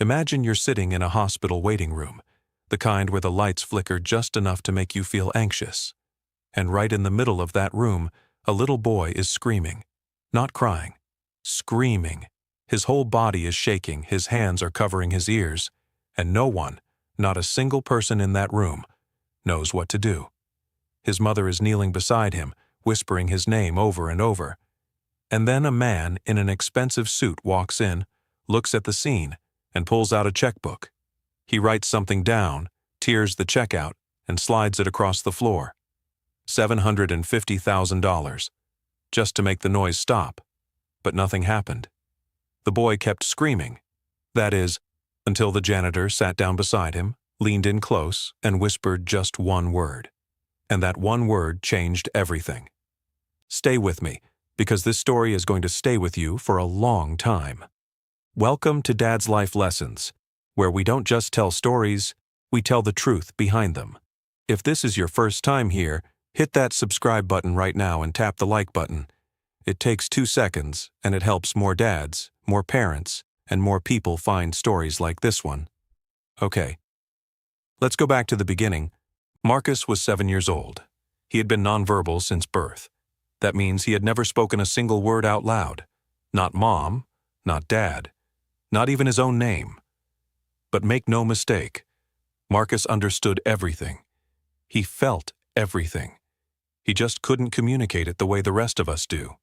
Imagine you're sitting in a hospital waiting room, the kind where the lights flicker just enough to make you feel anxious. And right in the middle of that room, a little boy is screaming. Not crying. Screaming. His whole body is shaking, his hands are covering his ears, and no one, not a single person in that room, knows what to do. His mother is kneeling beside him, whispering his name over and over. And then a man in an expensive suit walks in, looks at the scene, and pulls out a checkbook. He writes something down, tears the check out, and slides it across the floor. $750,000, just to make the noise stop. But nothing happened. The boy kept screaming. That is, until the janitor sat down beside him, leaned in close, and whispered just one word. And that one word changed everything. Stay with me, because this story is going to stay with you for a long time. Welcome to Dad's Life Lessons, where we don't just tell stories, we tell the truth behind them. If this is your first time here, hit that subscribe button right now and tap the like button. It takes 2 seconds, and it helps more dads, more parents, and more people find stories like this one. Okay. Let's go back to the beginning. Marcus was 7 years old. He had been nonverbal since birth. That means he had never spoken a single word out loud. Not mom, not dad, not even his own name. But make no mistake, Marcus understood everything. He felt everything. He just couldn't communicate it the way the rest of us do.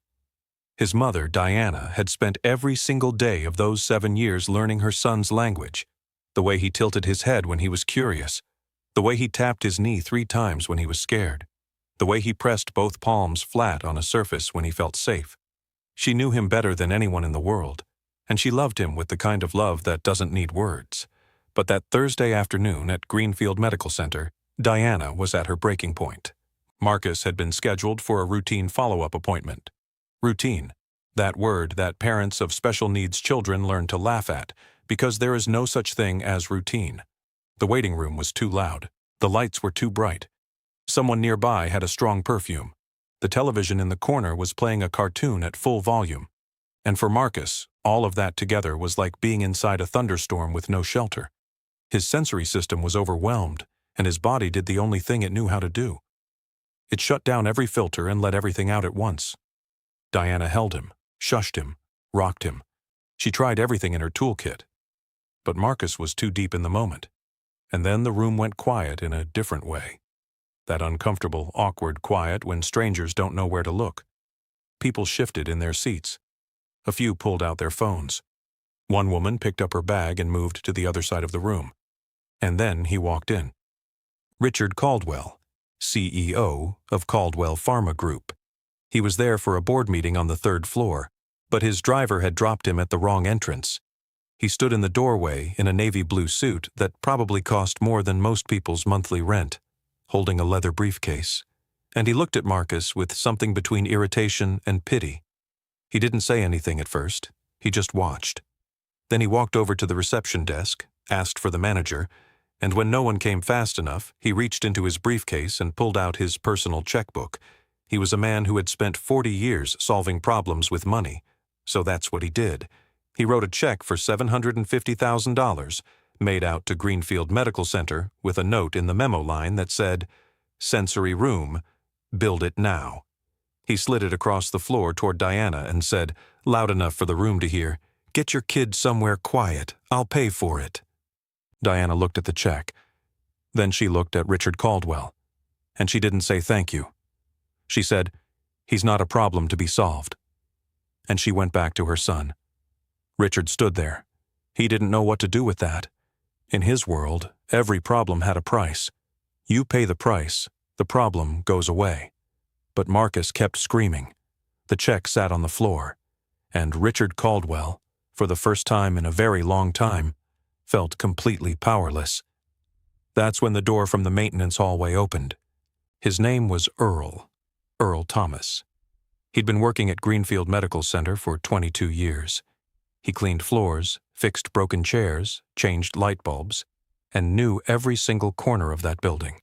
His mother, Diana, had spent every single day of those 7 years learning her son's language, the way he tilted his head when he was curious, the way he tapped his knee 3 times when he was scared, the way he pressed both palms flat on a surface when he felt safe. She knew him better than anyone in the world, and she loved him with the kind of love that doesn't need words. But that Thursday afternoon at Greenfield Medical Center, Diana was at her breaking point. Marcus had been scheduled for a routine follow-up appointment. Routine, that word that parents of special needs children learn to laugh at, because there is no such thing as routine. The waiting room was too loud. The lights were too bright. Someone nearby had a strong perfume. The television in the corner was playing a cartoon at full volume. And for Marcus, all of that together was like being inside a thunderstorm with no shelter. His sensory system was overwhelmed, and his body did the only thing it knew how to do. It shut down every filter and let everything out at once. Diana held him, shushed him, rocked him. She tried everything in her toolkit. But Marcus was too deep in the moment. And then the room went quiet in a different way. That uncomfortable, awkward quiet when strangers don't know where to look. People shifted in their seats. A few pulled out their phones. One woman picked up her bag and moved to the other side of the room. And then he walked in. Richard Caldwell, CEO of Caldwell Pharma Group. He was there for a board meeting on the 3rd floor, but his driver had dropped him at the wrong entrance. He stood in the doorway in a navy blue suit that probably cost more than most people's monthly rent, holding a leather briefcase, and he looked at Marcus with something between irritation and pity. He didn't say anything at first, he just watched. Then he walked over to the reception desk, asked for the manager, and when no one came fast enough, he reached into his briefcase and pulled out his personal checkbook. He was a man who had spent 40 years solving problems with money, so that's what he did. He wrote a check for $750,000, made out to Greenfield Medical Center with a note in the memo line that said, "Sensory room, build it now." He slid it across the floor toward Diana and said, loud enough for the room to hear, "Get your kid somewhere quiet. I'll pay for it." Diana looked at the check. Then she looked at Richard Caldwell, and she didn't say thank you. She said, "He's not a problem to be solved." And she went back to her son. Richard stood there. He didn't know what to do with that. In his world, every problem had a price. You pay the price, the problem goes away. But Marcus kept screaming. The check sat on the floor, and Richard Caldwell, for the first time in a very long time, felt completely powerless. That's when the door from the maintenance hallway opened. His name was Earl Thomas. He'd been working at Greenfield Medical Center for 22 years. He cleaned floors, fixed broken chairs, changed light bulbs, and knew every single corner of that building.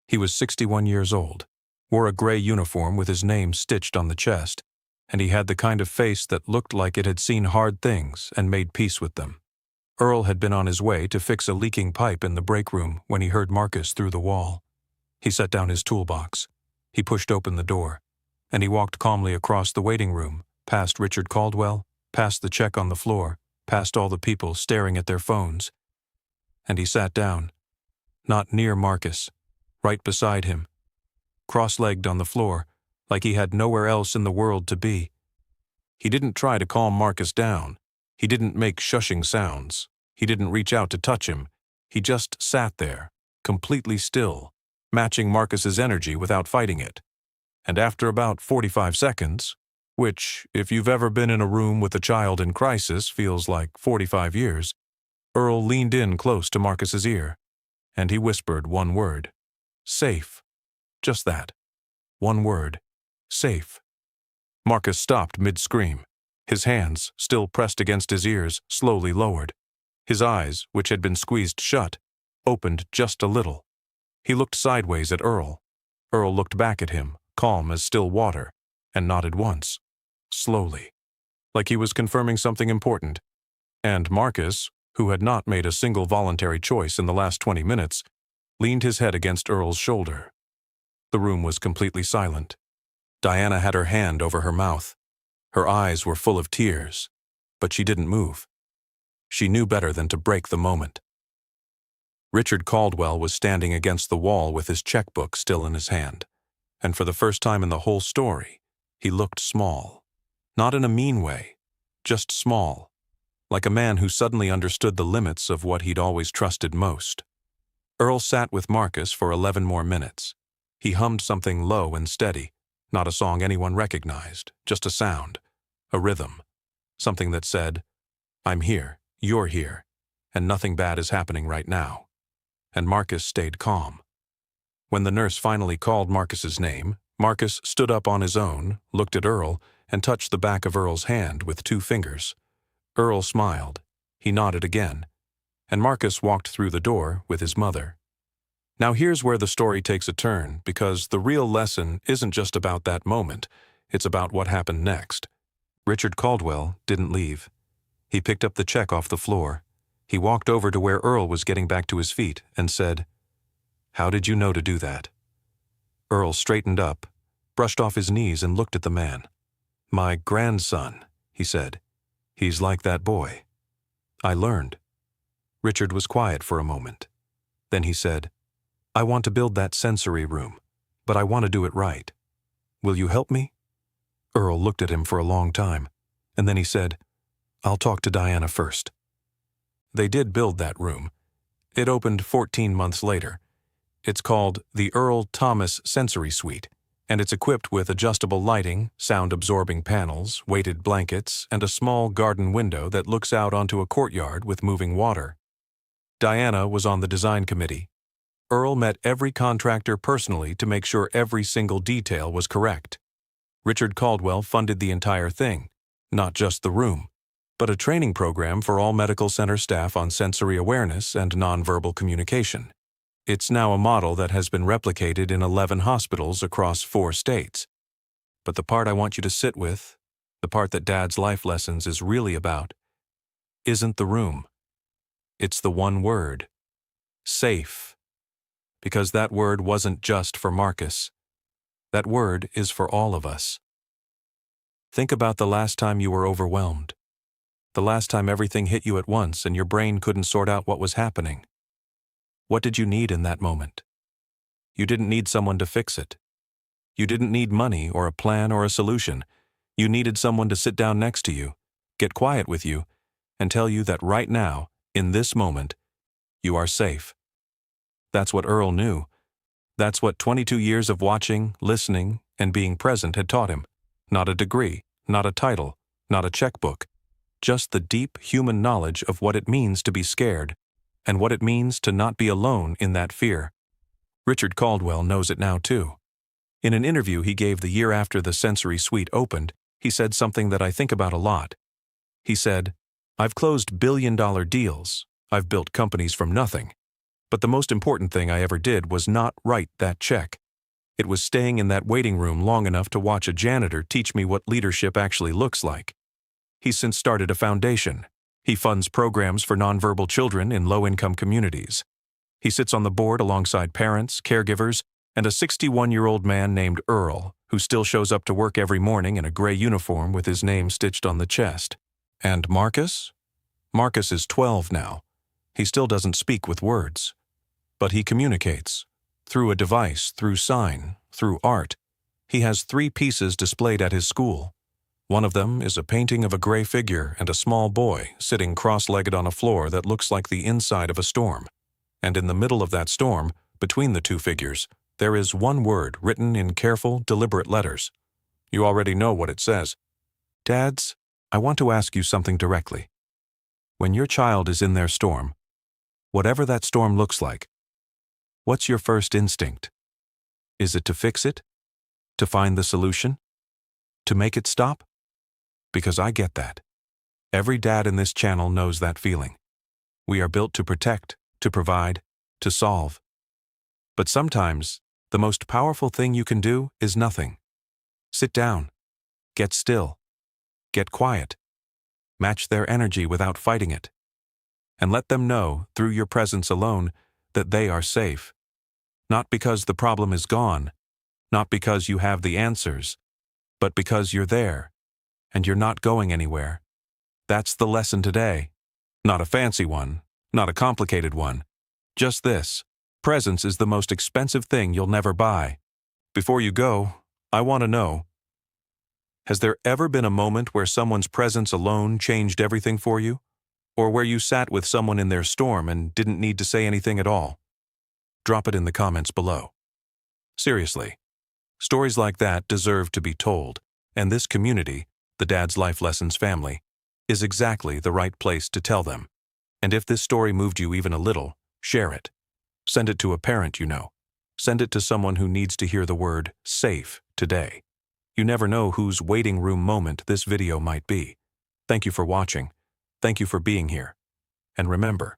He was 61 years old, wore a gray uniform with his name stitched on the chest, and he had the kind of face that looked like it had seen hard things and made peace with them. Earl had been on his way to fix a leaking pipe in the break room when he heard Marcus through the wall. He set down his toolbox. He pushed open the door, and he walked calmly across the waiting room, past Richard Caldwell, past the check on the floor, past all the people staring at their phones. And he sat down, not near Marcus, right beside him, cross-legged on the floor, like he had nowhere else in the world to be. He didn't try to calm Marcus down. He didn't make shushing sounds. He didn't reach out to touch him. He just sat there, completely still, matching Marcus's energy without fighting it. And after about 45 seconds, which, if you've ever been in a room with a child in crisis, feels like 45 years, Earl leaned in close to Marcus's ear, and he whispered one word. Safe. Just that. One word. Safe. Marcus stopped mid-scream. His hands, still pressed against his ears, slowly lowered. His eyes, which had been squeezed shut, opened just a little. He looked sideways at Earl. Earl looked back at him, calm as still water, and nodded once, slowly, like he was confirming something important. And Marcus, who had not made a single voluntary choice in the last 20 minutes, leaned his head against Earl's shoulder. The room was completely silent. Diana had her hand over her mouth. Her eyes were full of tears, but she didn't move. She knew better than to break the moment. Richard Caldwell was standing against the wall with his checkbook still in his hand, and for the first time in the whole story, he looked small. Not in a mean way, just small, like a man who suddenly understood the limits of what he'd always trusted most. Earl sat with Marcus for 11 more minutes. He hummed something low and steady, not a song anyone recognized, just a sound, a rhythm, something that said, I'm here, you're here, and nothing bad is happening right now. And Marcus stayed calm. When the nurse finally called Marcus's name, Marcus stood up on his own, looked at Earl, and touched the back of Earl's hand with 2 fingers. Earl smiled. He nodded again, and Marcus walked through the door with his mother. Now here's where the story takes a turn, because the real lesson isn't just about that moment, it's about what happened next. Richard Caldwell didn't leave. He picked up the check off the floor. He walked over to where Earl was getting back to his feet and said, How did you know to do that? Earl straightened up, brushed off his knees and looked at the man. My grandson, he said. He's like that boy. I learned. Richard was quiet for a moment. Then he said, I want to build that sensory room, but I want to do it right. Will you help me? Earl looked at him for a long time, and then he said, I'll talk to Diana first. They did build that room. It opened 14 months later. It's called the Earl Thomas Sensory Suite, and it's equipped with adjustable lighting, sound-absorbing panels, weighted blankets, and a small garden window that looks out onto a courtyard with moving water. Diana was on the design committee. Earl met every contractor personally to make sure every single detail was correct. Richard Caldwell funded the entire thing, not just the room, but a training program for all medical center staff on sensory awareness and nonverbal communication. It's now a model that has been replicated in 11 hospitals across 4 states. But the part I want you to sit with, the part that Dad's life lessons is really about, isn't the room. It's the one word, safe. Because that word wasn't just for Marcus. That word is for all of us. Think about the last time you were overwhelmed. The last time everything hit you at once and your brain couldn't sort out what was happening. What did you need in that moment? You didn't need someone to fix it. You didn't need money or a plan or a solution. You needed someone to sit down next to you, get quiet with you, and tell you that right now, in this moment, you are safe. That's what Earl knew. That's what 22 years of watching, listening, and being present had taught him. Not a degree, not a title, not a checkbook. Just the deep human knowledge of what it means to be scared, and what it means to not be alone in that fear. Richard Caldwell knows it now too. In an interview he gave the year after the sensory suite opened, he said something that I think about a lot. He said, I've closed billion-dollar deals. I've built companies from nothing. But the most important thing I ever did was not write that check. It was staying in that waiting room long enough to watch a janitor teach me what leadership actually looks like. He's since started a foundation. He funds programs for nonverbal children in low-income communities. He sits on the board alongside parents, caregivers, and a 61-year-old man named Earl, who still shows up to work every morning in a gray uniform with his name stitched on the chest. And Marcus? Marcus is 12 now. He still doesn't speak with words. But he communicates. Through a device, through sign, through art. He has 3 pieces displayed at his school. One of them is a painting of a gray figure and a small boy sitting cross-legged on a floor that looks like the inside of a storm. And in the middle of that storm, between the 2 figures, there is one word written in careful, deliberate letters. You already know what it says. Dads, I want to ask you something directly. When your child is in their storm, whatever that storm looks like, what's your first instinct? Is it to fix it? To find the solution? To make it stop? Because I get that. Every dad in this channel knows that feeling. We are built to protect, to provide, to solve. But sometimes, the most powerful thing you can do is nothing. Sit down. Get still. Get quiet. Match their energy without fighting it. And let them know, through your presence alone, that they are safe. Not because the problem is gone, not because you have the answers, but because you're there, and you're not going anywhere. That's the lesson today. Not a fancy one, not a complicated one. Just this. Presence is the most expensive thing you'll never buy. Before you go, I want to know, has there ever been a moment where someone's presence alone changed everything for you? Or where you sat with someone in their storm and didn't need to say anything at all? Drop it in the comments below. Seriously, stories like that deserve to be told, and this community, the Dad's Life Lessons family, is exactly the right place to tell them. And if this story moved you even a little, share it. Send it to a parent you know. Send it to someone who needs to hear the word safe today. You never know whose waiting room moment this video might be. Thank you for watching. Thank you for being here. And remember,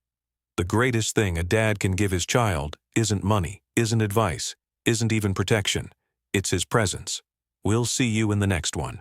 the greatest thing a dad can give his child isn't money, isn't advice, isn't even protection. It's his presence. We'll see you in the next one.